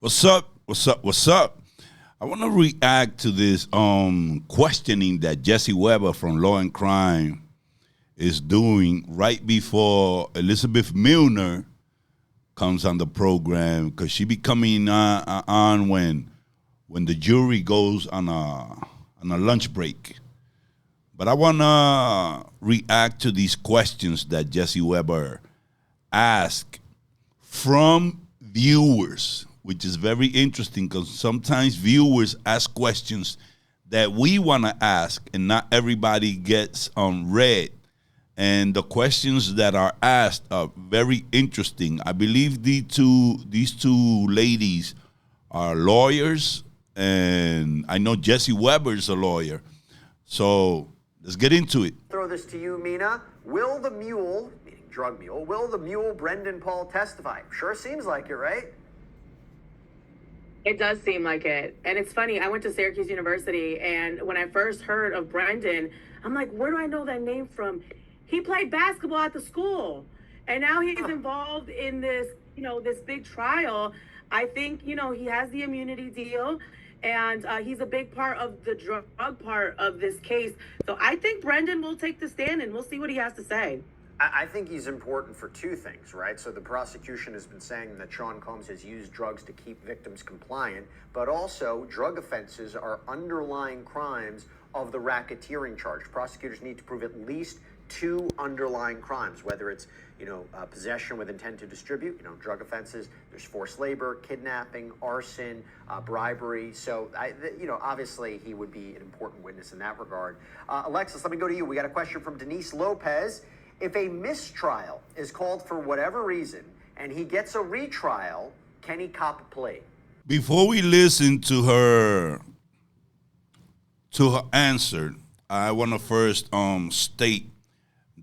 What's up? What's up? What's up? I want to react to this questioning that Jesse Weber from Law and Crime is doing right before Elizabeth Milner comes on the program, because she be coming on when the jury goes on a lunch break. But I want to react to these questions that Jesse Weber asked from viewers, which is very interesting because sometimes viewers ask questions that we want to ask and not everybody gets read. And the questions that are asked are very interesting. I believe these two ladies are lawyers, and I know Jesse Weber's a lawyer. So let's get into it. Throw this to you, Mina. Will the mule, meaning drug mule, will the mule Brendan Paul testify? Sure seems like it, right? It does seem like it. And it's funny, I went to Syracuse University, and when I first heard of Brendan, I'm like, where do I know that name from? He played basketball at the school, and now he's involved in this, this big trial. I think, he has the immunity deal, and he's a big part of the drug part of this case. So I think Brendan will take the stand, and we'll see what he has to say. I think he's important for two things, right? So the prosecution has been saying that Sean Combs has used drugs to keep victims compliant, but also drug offenses are underlying crimes of the racketeering charge. Prosecutors need to prove at least two underlying crimes, whether it's, possession with intent to distribute, drug offenses, there's forced labor, kidnapping, arson, bribery. So, obviously he would be an important witness in that regard. Alexis, let me go to you. We got a question from Denise Lopez. If a mistrial is called for whatever reason and he gets a retrial, can he cop a plea? Before we listen to her answer, I want to first state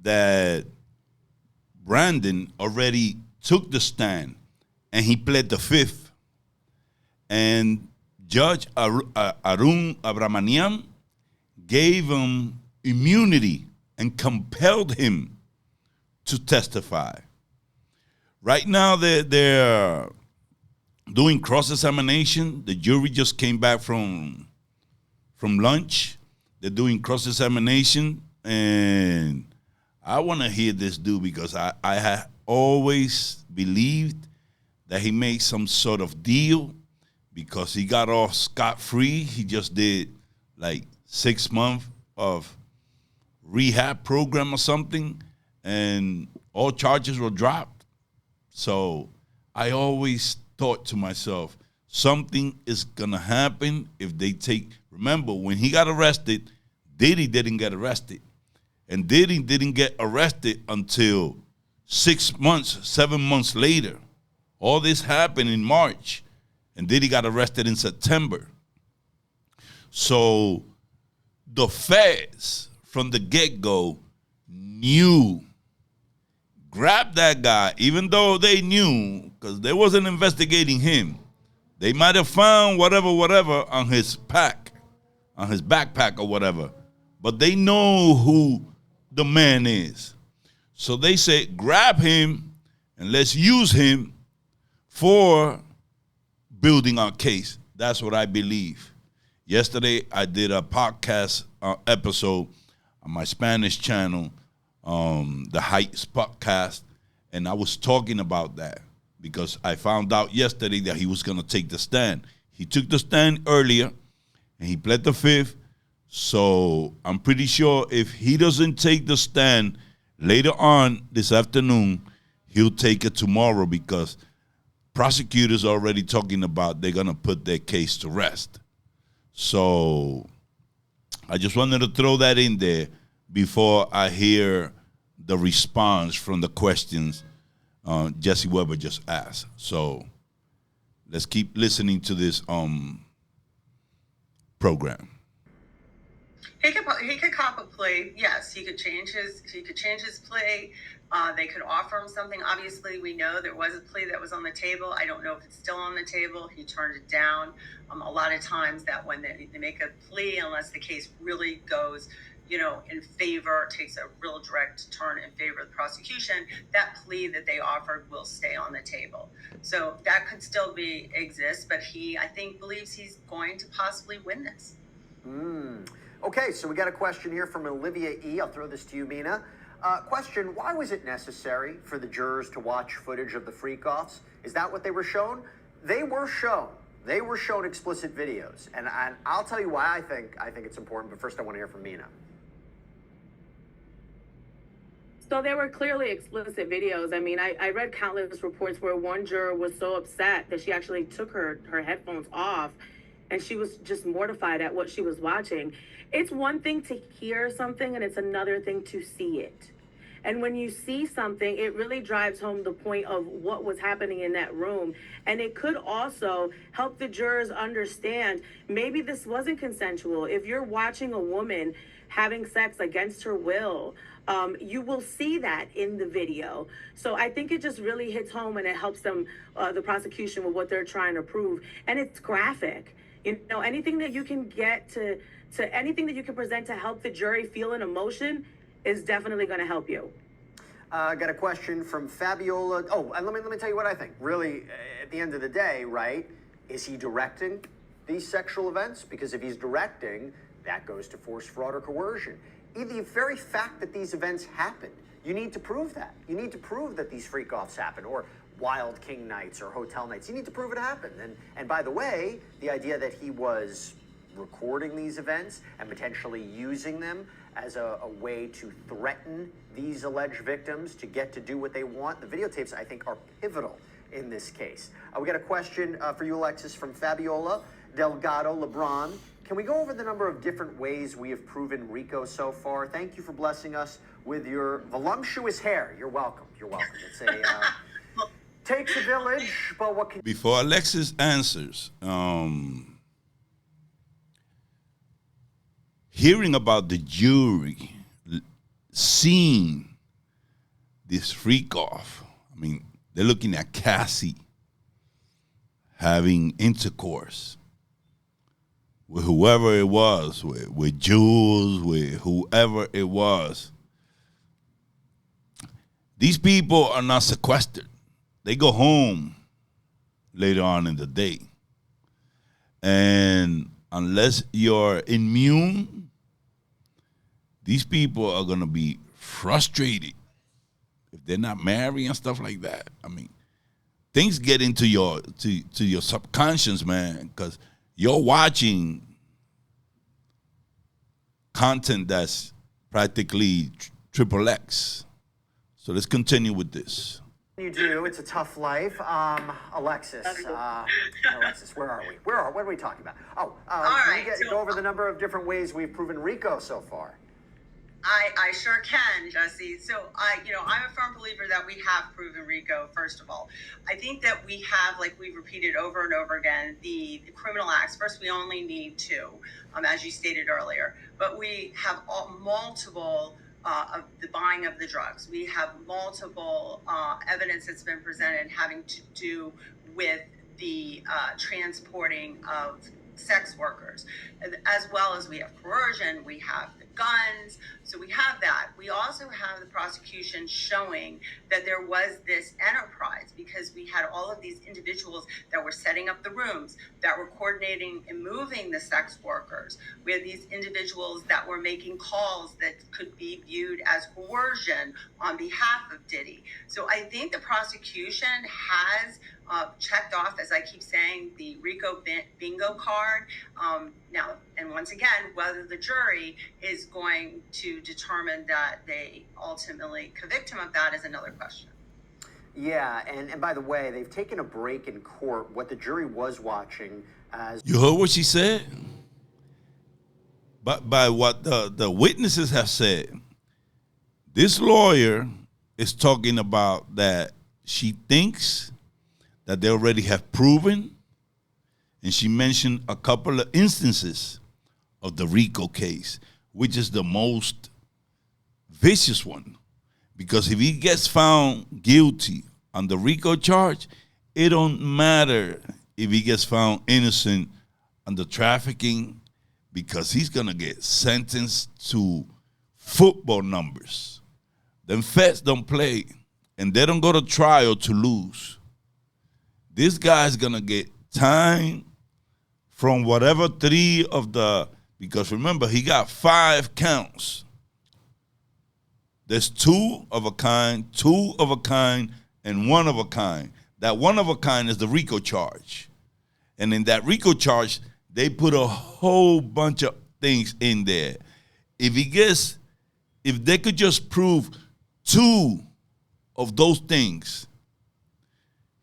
that Brandon already took the stand and he pled the fifth. And Judge Arun Abramanian gave him immunity and compelled him to testify. Right now, they're doing cross-examination. The jury just came back from lunch. They're doing cross-examination, and I want to hear this dude because I have always believed that he made some sort of deal because he got off scot-free. He just did like 6 months of rehab program or something, and all charges were dropped. So I always thought to myself, something is going to happen if they take. Remember, when he got arrested, Diddy didn't get arrested. And Diddy didn't get arrested until 7 months later. All this happened in March, and Diddy got arrested in September. So the feds from the get-go grabbed that guy, even though they knew, because they wasn't investigating him. They might have found whatever on his backpack or whatever, but they know who the man is. So they say, grab him and let's use him for building our case. That's what I believe. Yesterday, I did a podcast episode on my Spanish channel, the Heights podcast, and I was talking about that because I found out yesterday that he was going to take the stand. He took the stand earlier, and he pled the fifth. So I'm pretty sure if he doesn't take the stand later on this afternoon, he'll take it tomorrow because prosecutors are already talking about they're going to put their case to rest. So I just wanted to throw that in there before I hear the response from the questions Jesse Weber just asked. So let's keep listening to this program. He could cop a plea. Yes, he could change his plea. They could offer him something. Obviously, we know there was a plea that was on the table. I don't know if it's still on the table. He turned it down. A lot of times that when they make a plea, unless the case really goes, in favor, takes a real direct turn in favor of the prosecution, that plea that they offered will stay on the table. So that could still exist, but I think, believes he's going to possibly win this. Okay, so we got a question here from Olivia E. I'll throw this to you, Mina. Question, why was it necessary for the jurors to watch footage of the freakoffs? Is that what they were shown? They were shown. They were shown explicit videos. And I'll tell you why I think it's important, but first I want to hear from Mina. So there were clearly explicit videos. I mean, I read countless reports where one juror was so upset that she actually took her headphones off, and she was just mortified at what she was watching. It's one thing to hear something, and it's another thing to see it. And when you see something, it really drives home the point of what was happening in that room. And it could also help the jurors understand maybe this wasn't consensual. If you're watching a woman having sex against her will, you will see that in the video. So I think it just really hits home, and it helps them, the prosecution, with what they're trying to prove. And it's graphic. Anything that you can get to anything that you can present to help the jury feel an emotion is definitely going to help you. Got a question from Fabiola. Oh, and let me tell you what I think. Really, at the end of the day, right, is he directing these sexual events? Because if he's directing, that goes to force, fraud, or coercion. The very fact that these events happened, you need to prove that. You need to prove that these freak-offs happened, or Wild King nights, or hotel nights. You need to prove it happened. And by the way, the idea that he was recording these events and potentially using them as a way to threaten these alleged victims to get to do what they want, the videotapes, I think, are pivotal in this case. We got a question for you, Alexis, from Fabiola Delgado LeBron. Can we go over the number of different ways we have proven RICO so far? Thank you for blessing us with your voluptuous hair. You're welcome. You're welcome. It's a takes a village, but what can... Before Alexis answers, hearing about the jury seeing this freak off, I mean, they're looking at Cassie having intercourse with whoever it was, with Jules, with whoever it was. These people are not sequestered. They go home later on in the day. And unless you're immune, these people are going to be frustrated if they're not married and stuff like that. I mean, things get into your to your subconscious, man, because you're watching content that's practically triple X. So let's continue with this. You do. It's a tough life. Alexis, where are we? What are we talking about? Can you go over the number of different ways we've proven RICO so far? I sure can, Jesse. So I'm a firm believer that we have proven RICO, first of all. I think that we have, like we've repeated over and over again, the criminal acts. First, we only need 2, as you stated earlier. But we have multiple of the buying of the drugs. We have multiple evidence that's been presented having to do with the transporting of sex workers, as well as we have coercion, we have the guns. So we have that. We also have the prosecution showing that there was this enterprise, because we had all of these individuals that were setting up the rooms, that were coordinating and moving the sex workers. We had these individuals that were making calls that could be viewed as coercion on behalf of Diddy. So I think the prosecution has checked off, as I keep saying, the RICO bingo card. Now, and once again, whether the jury is going to determine that they ultimately convict him of that is another question. Yeah, and by the way, they've taken a break in court. What the jury was watching as... You heard what she said? But by what the witnesses have said, this lawyer is talking about that she thinks that they already have proven, and she mentioned a couple of instances of the RICO case, which is the most vicious one. Because if he gets found guilty on the RICO charge, it don't matter if he gets found innocent on the trafficking, because he's going to get sentenced to football numbers. Them feds don't play, and they don't go to trial to lose. This guy's going to get time from whatever three of the, because remember, he got 5 counts. There's 2 of a kind, 2 of a kind, and 1 of a kind. That 1 of a kind is the RICO charge. And in that RICO charge, they put a whole bunch of things in there. If they could just prove 2 of those things,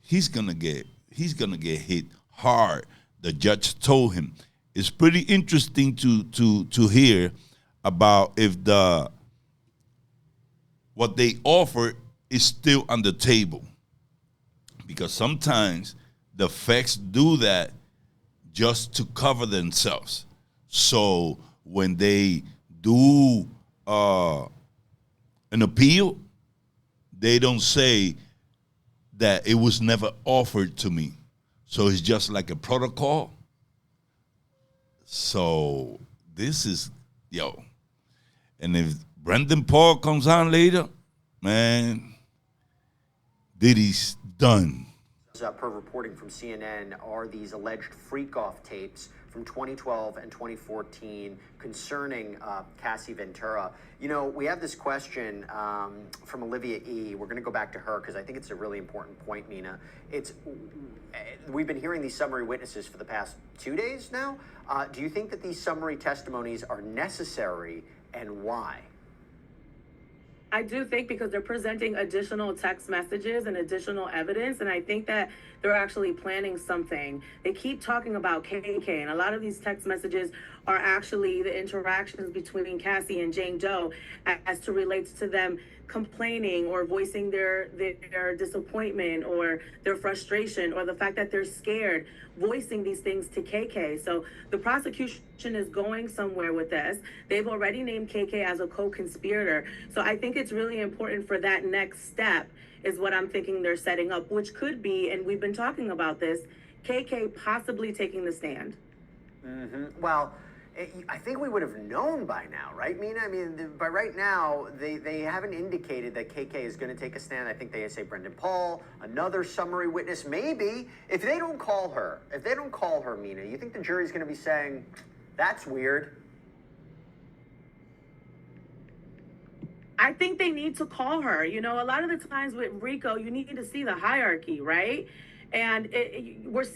he's gonna get hit hard. The judge told him. It's pretty interesting to hear about if what they offer is still on the table. Because sometimes the feds do that just to cover themselves. So when they do an appeal, they don't say that it was never offered to me. So it's just like a protocol. So this is, and if Brendan Paul comes on later, man, Diddy's done. Per reporting from CNN, are these alleged freak-off tapes from 2012 and 2014 concerning Cassie Ventura. We have this question from Olivia E. We're going to go back to her because I think it's a really important point, Mina. We've been hearing these summary witnesses for the past 2 days now. Do you think that these summary testimonies are necessary, and why? I do think because they're presenting additional text messages and additional evidence, and I think that they're actually planning something. They keep talking about KK, and a lot of these text messages are actually the interactions between Cassie and Jane Doe as to relates to them complaining or voicing their disappointment or their frustration or the fact that they're scared, voicing these things to KK. So the prosecution is going somewhere with this. They've already named KK as a co-conspirator. So I think it's really important for that next step is what I'm thinking they're setting up, which could be, and we've been talking about this, KK possibly taking the stand. Mm-hmm. Well, I think we would have known by now, right, Mina? I mean, by right now, they haven't indicated that KK is going to take a stand. I think they say Brendan Paul, another summary witness, maybe. If they don't call her, Mina, you think the jury's going to be saying, that's weird? I think they need to call her. A lot of the times with RICO, you need to see the hierarchy, right? And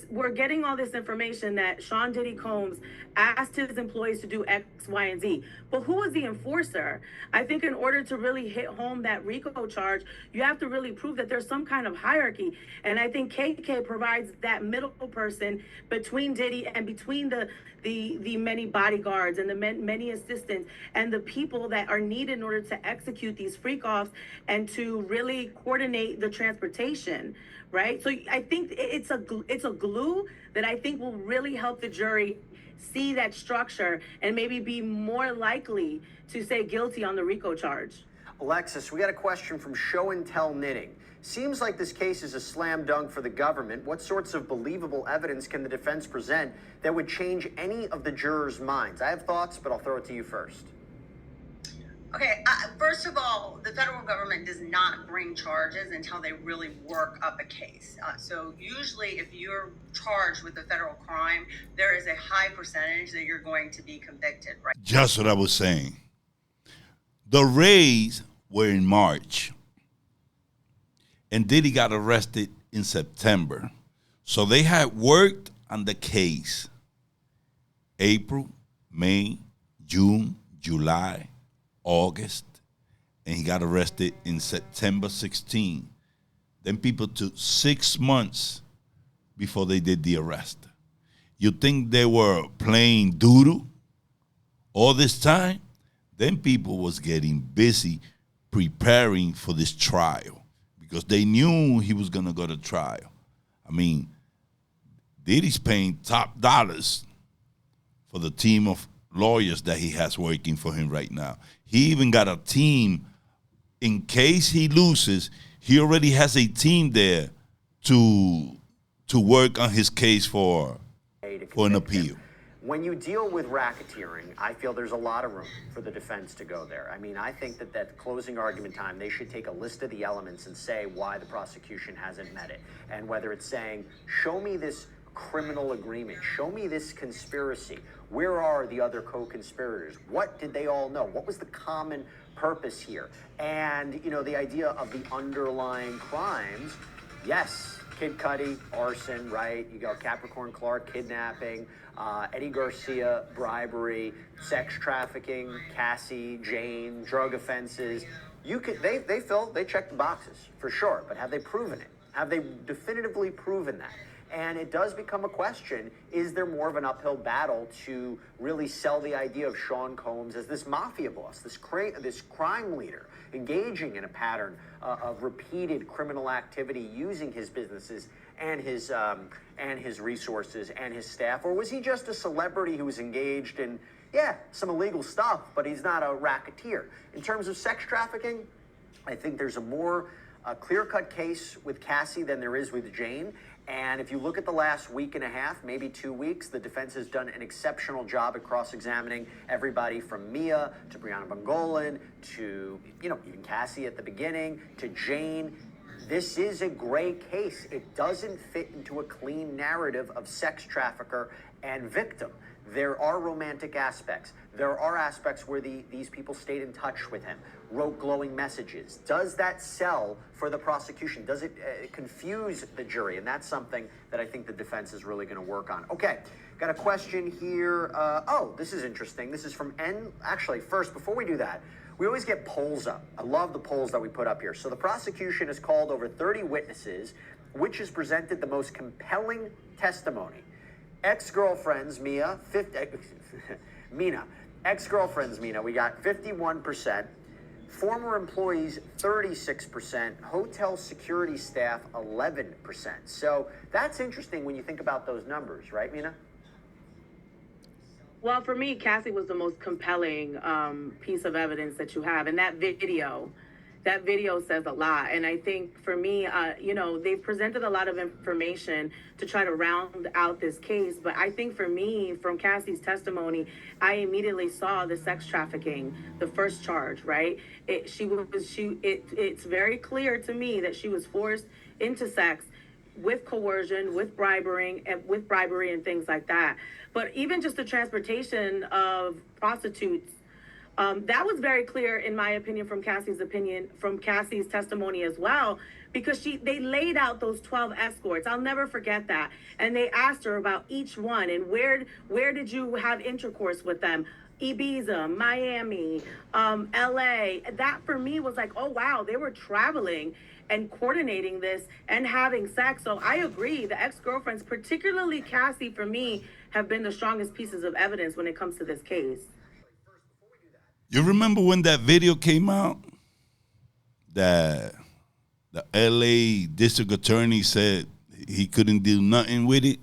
we're getting all this information that Sean Diddy Combs asked his employees to do X, Y, and Z. But who is the enforcer? I think in order to really hit home that RICO charge, you have to really prove that there's some kind of hierarchy. And I think KK provides that middle person between Diddy and between the many bodyguards and the many assistants and the people that are needed in order to execute these freak-offs and to really coordinate the transportation. Right? So I think it's a glue that I think will really help the jury see that structure and maybe be more likely to say guilty on the RICO charge. Alexis, we got a question from Show and Tell Knitting. Seems like this case is a slam dunk for the government. What sorts of believable evidence can the defense present that would change any of the jurors' minds? I have thoughts, but I'll throw it to you first. Okay, first of all, the federal government does not bring charges until they really work up a case. So usually if you're charged with a federal crime, there is a high percentage that you're going to be convicted, right? Just what I was saying. The raids were in March, and Diddy got arrested in September. So they had worked on the case April, May, June, July, August, and he got arrested in September 16. Then people took 6 months before they did the arrest. You think they were playing doodle all this time? Then people was getting busy preparing for this trial because they knew he was going to go to trial. I mean, Diddy's paying top dollars for the team of lawyers that he has working for him right now. He even got a team. In case he loses, he already has a team there to work on his case for an appeal. When you deal with racketeering, I feel there's a lot of room for the defense to go there. I mean, I think that closing argument time, they should take a list of the elements and say why the prosecution hasn't met it. And whether it's saying, show me this criminal agreement, show me this conspiracy. Where are the other co-conspirators? What did they all know? What was the common purpose here? And, you know, the idea of the underlying crimes, yes, Kid Cudi, arson, right? You got Capricorn Clark, kidnapping, Eddie Garcia, bribery, sex trafficking, Cassie, Jane, drug offenses. They check the boxes for sure, but have they proven it? Have they definitively proven that? And it does become a question, is there more of an uphill battle to really sell the idea of Sean Combs as this mafia boss, this crime leader, engaging in a pattern of repeated criminal activity using his businesses and his resources and his staff? Or was he just a celebrity who was engaged in, some illegal stuff, but he's not a racketeer? In terms of sex trafficking, I think there's a more clear-cut case with Cassie than there is with Jane. And if you look at the last week and a half, maybe 2 weeks, the defense has done an exceptional job at cross-examining everybody from Mia to Brianna Bongolan to, even Cassie at the beginning to Jane. This is a gray case. It doesn't fit into a clean narrative of sex trafficker and victim. There are romantic aspects. There are aspects where these people stayed in touch with him, wrote glowing messages. Does that sell for the prosecution? Does it confuse the jury? And that's something that I think the defense is really going to work on. Okay, got a question here. This is interesting. This is from Actually, first, before we do that, we always get polls up. I love the polls that we put up here. So the prosecution has called over 30 witnesses, which has presented the most compelling testimony. Ex-girlfriends, Mina. Ex-girlfriends, Mina, we got 51%. Former employees, 36%. Hotel security staff, 11%. So that's interesting when you think about those numbers, right, Mina? Well, for me, Cassie was the most compelling piece of evidence that you have. And that video says a lot. And I think for me, they've presented a lot of information to try to round out this case. But I think for me, from Cassie's testimony, I immediately saw the sex trafficking, the first charge, right? It's very clear to me that she was forced into sex with coercion, with bribery and things like that. But even just the transportation of prostitutes, that was very clear, in my opinion, from Cassie's testimony as well, because they laid out those 12 escorts. I'll never forget that. And they asked her about each one and where did you have intercourse with them? Ibiza, Miami, LA. That for me was like, oh wow, they were traveling and coordinating this and having sex. So I agree, the ex-girlfriends, particularly Cassie, for me, have been the strongest pieces of evidence when it comes to this case. You remember when that video came out? That the LA district attorney said he couldn't do nothing with it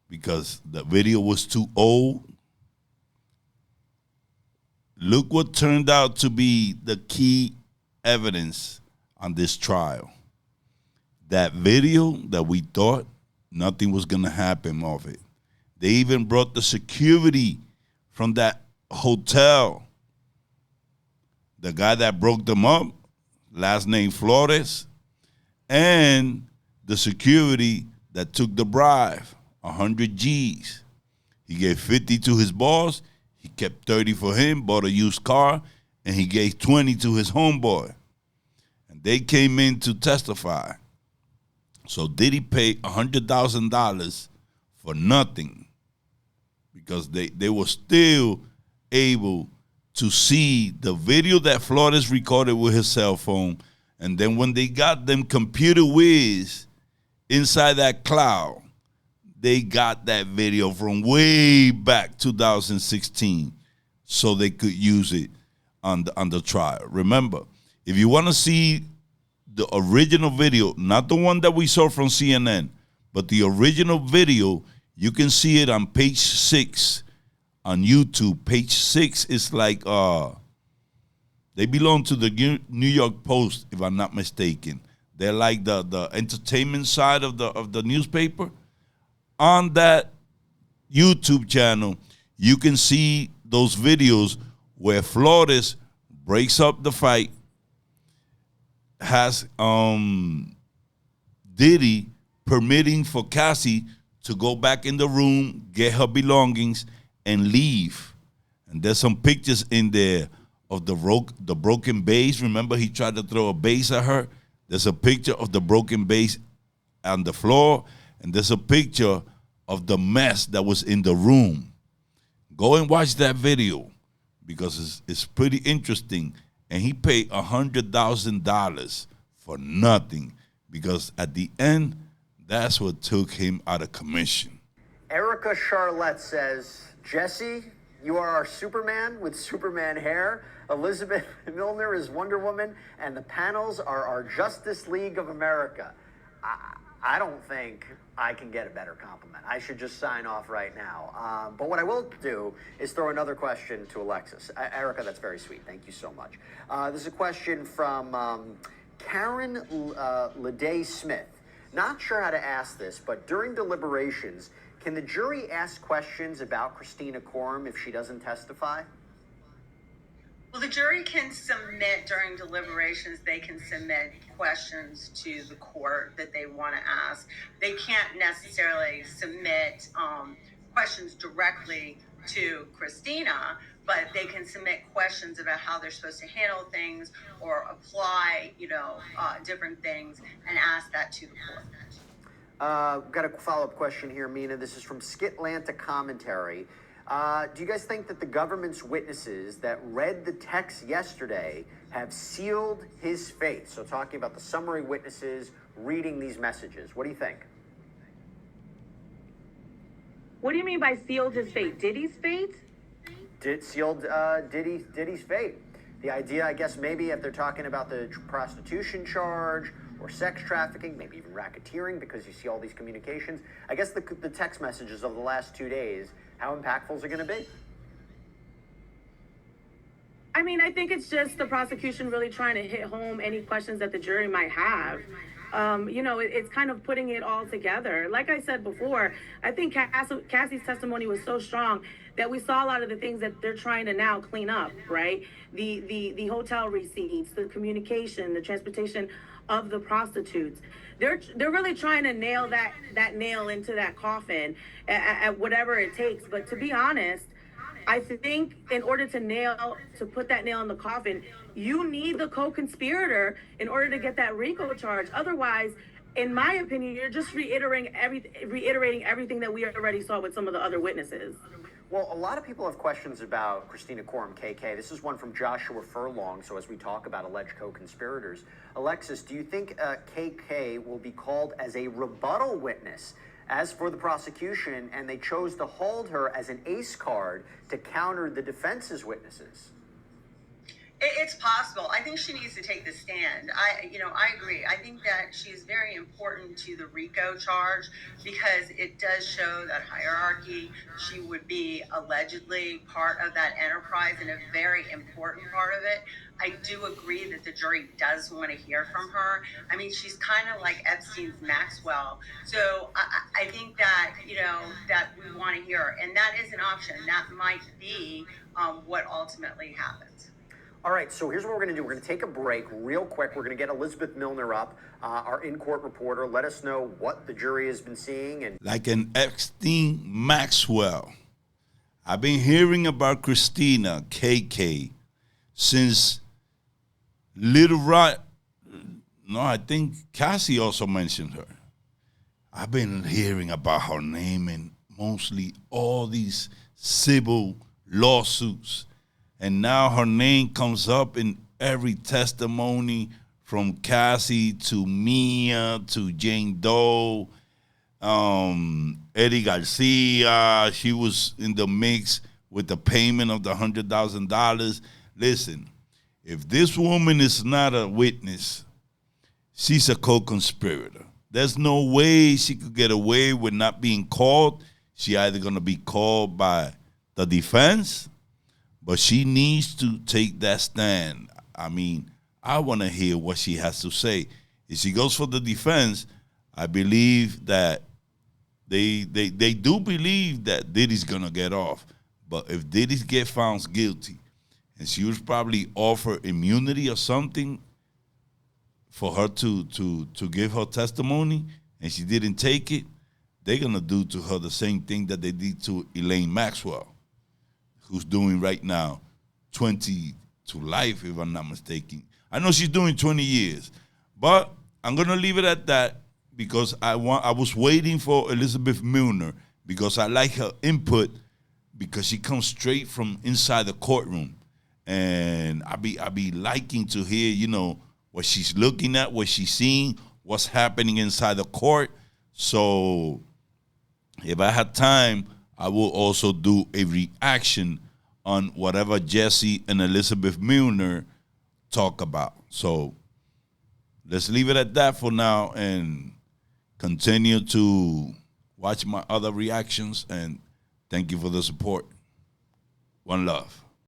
because the video was too old. Look what turned out to be the key evidence on this trial. That video that we thought nothing was going to happen of it. They even brought the security from that hotel. The guy that broke them up, last name Flores, and the security that took the bribe, 100 G's. He gave 50 to his boss, he kept 30 for him, bought a used car, and he gave 20 to his homeboy. And they came in to testify. So Diddy paid $100,000 for nothing because they were still able to see the video that Flores recorded with his cell phone. And then when they got them computer whiz inside that cloud, they got that video from way back 2016 so they could use it on the trial. Remember, if you want to see the original video, not the one that we saw from CNN, but the original video, you can see it on page 6 on YouTube. Page 6 is like, they belong to the New York Post, if I'm not mistaken. They're like the entertainment side of the newspaper. On that YouTube channel, you can see those videos where Flores breaks up the fight, has Diddy permitting for Cassie to go back in the room, get her belongings, and leave. And there's some pictures in there of the broken vase. Remember, he tried to throw a vase at her? There's a picture of the broken vase on the floor, and there's a picture of the mess that was in the room. Go and watch that video because it's pretty interesting. And he paid $100,000 for nothing because at the end, that's what took him out of commission. Erica Charlotte says, Jesse, you are our Superman with Superman hair. Elizabeth Milner is Wonder Woman, and the panels are our Justice League of America. I don't think I can get a better compliment. I should just sign off right now. But what I will do is throw another question to Alexis. Erica, that's very sweet. Thank you so much. There's a question from Karen Leday Smith. Not sure how to ask this, but during deliberations, can the jury ask questions about Christina Quorum if she doesn't testify? Well, the jury can submit during deliberations, they can submit questions to the court that they want to ask. They can't necessarily submit questions directly to Christina, but they can submit questions about how they're supposed to handle things or apply, different things and ask that to the court. Got a follow-up question here, Mina. This is from Skitlanta Commentary. Do you guys think that the government's witnesses that read the text yesterday have sealed his fate? So talking about the summary witnesses reading these messages. What do you think? What do you mean by sealed his fate? Diddy's fate? Sealed Diddy's fate. The idea, I guess, maybe if they're talking about the prostitution charge or sex trafficking, maybe even racketeering, because you see all these communications. I guess the text messages of the last 2 days, how impactful is it going to be? I mean, I think it's just the prosecution really trying to hit home any questions that the jury might have. It's kind of putting it all together. Like I said before, I think Cassie's testimony was so strong that we saw a lot of the things that they're trying to now clean up, right? The hotel receipts, the communication, the transportation of the prostitutes. They're really trying to nail that nail into that coffin at whatever it takes. But to be honest, I think in order to put that nail in the coffin, you need the co-conspirator in order to get that RICO charge. Otherwise, in my opinion, you're just reiterating everything that we already saw with some of the other witnesses. Well, a lot of people have questions about Christina Quorum, KK. This is one from Joshua Furlong. So as we talk about alleged co-conspirators, Alexis, do you think KK will be called as a rebuttal witness as for the prosecution, and they chose to hold her as an ace card to counter the defense's witnesses? It's possible. I think she needs to take the stand. I agree. I think that she's very important to the RICO charge because it does show that hierarchy. She would be allegedly part of that enterprise and a very important part of it. I do agree that the jury does want to hear from her. I mean, she's kind of like Epstein's Maxwell. So I think that, that we want to hear her. And that is an option. That might be what ultimately happens. All right, so here's what we're going to do. We're going to take a break real quick. We're going to get Elizabeth Milner up, our in-court reporter. Let us know what the jury has been seeing. And like an Epstein Maxwell. I've been hearing about Christina, KK, since Little Rock. No, I think Cassie also mentioned her. I've been hearing about her name in mostly all these civil lawsuits. And now her name comes up in every testimony from Cassie to Mia to Jane Doe, Eddie Garcia. She was in the mix with the payment of the $100,000. Listen, if this woman is not a witness, she's a co-conspirator. There's no way she could get away with not being called. She either going to be called by the defense, but she needs to take that stand. I mean, I want to hear what she has to say. If she goes for the defense, I believe that they do believe that Diddy's gonna get off. But if Diddy get found guilty, and she was probably offered immunity or something for her to give her testimony, and she didn't take it, they're gonna do to her the same thing that they did to Elaine Maxwell, who's doing right now 20 to life, if I'm not mistaken. I know she's doing 20 years, but I'm gonna leave it at that because I was waiting for Elizabeth Milner because I like her input because she comes straight from inside the courtroom, and I be liking to hear, you know, what she's looking at, what she's seeing, what's happening inside the court. So if I had time, I will also do a reaction on whatever Jesse and Elizabeth Milner talk about. So let's leave it at that for now and continue to watch my other reactions. And thank you for the support. One love.